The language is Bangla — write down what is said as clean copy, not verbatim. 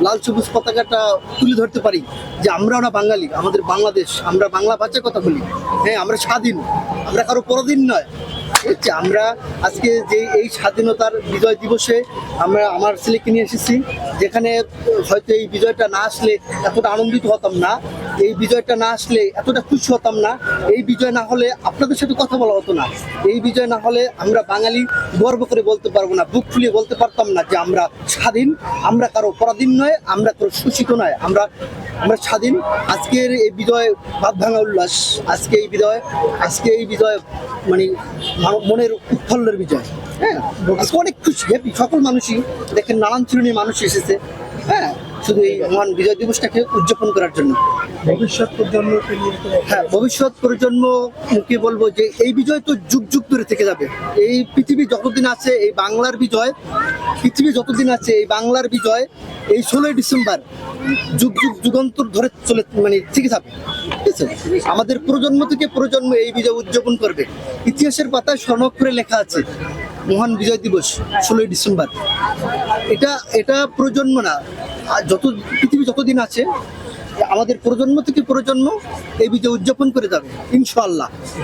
লাল সবুজ পতাকাটা তুলে ধরতে পারি যে আমরাও না বাঙালি, আমাদের বাংলাদেশ, আমরা বাংলা ভাষায় কথা বলি, হ্যাঁ আমরা স্বাধীন, আমরা কারো পরাধীন নয়। হচ্ছে আমরা আজকে যে এই স্বাধীনতার বিজয় দিবসে আমরা আমার ছেলেকে নিয়ে এসেছি, যেখানে হয়তো এই বিজয়টা না আসলে এতটা আনন্দিত হতাম না, এই বিজয়টা না আসলে এতটা খুশি হতাম না, এই বিজয় না হলে আপনাদের সাথে কথা বলা হতো না, এই বিজয় না হলে আমরা বাঙালি গর্ব করে বলতে পারবো না, বুক ফুলিয়ে বলতে পারতাম না যে আমরা স্বাধীন, আমরা কারো পরাধীন নয়, আমরা কারো শোষিত নয়, আমরা আমরা স্বাধীন। আজকের এই বিজয় বাদ ভাঙা উল্লাস, আজকে এই বিজয় মানে মনের উৎফুল্লের বিজয়। হ্যাঁ, আজকে অনেক খুশি, হ্যাপি, সকল মানুষই দেখেন নানান শ্রেণীর মানুষ এসেছে, হ্যাঁ, শুধু এই মহান বিজয় দিবসটাকে উদযাপন করার জন্য। ভবিষ্যৎ প্রজন্মকে নিয়ে হ্যাঁ, ভবিষ্যৎ প্রজন্মকে বলবো যে এই বিজয় তো যুগ যুগ ধরে থেকে যাবে। এই পৃথিবী যতদিন আছে এই বাংলার বিজয়, পৃথিবী যতদিন আছে এই বাংলার বিজয়, এই 16ই ডিসেম্বর যুগ যুগ যুগান্তর ধরে চলে মানে থেকে যাবে। ঠিক আছে, আমাদের প্রজন্ম থেকে প্রজন্ম এই বিজয় উদযাপন করবে। ইতিহাসের পাতায় স্বর্ণাক্ষরে লেখা আছে মহান বিজয় দিবস 16ই ডিসেম্বর। এটা প্রজন্ম না, আর পৃথিবী যতদিন আছে আমাদের প্রজন্ম থেকে প্রজন্ম এই বিজয় উদযাপন করে যাবে ইনশাআল্লাহ।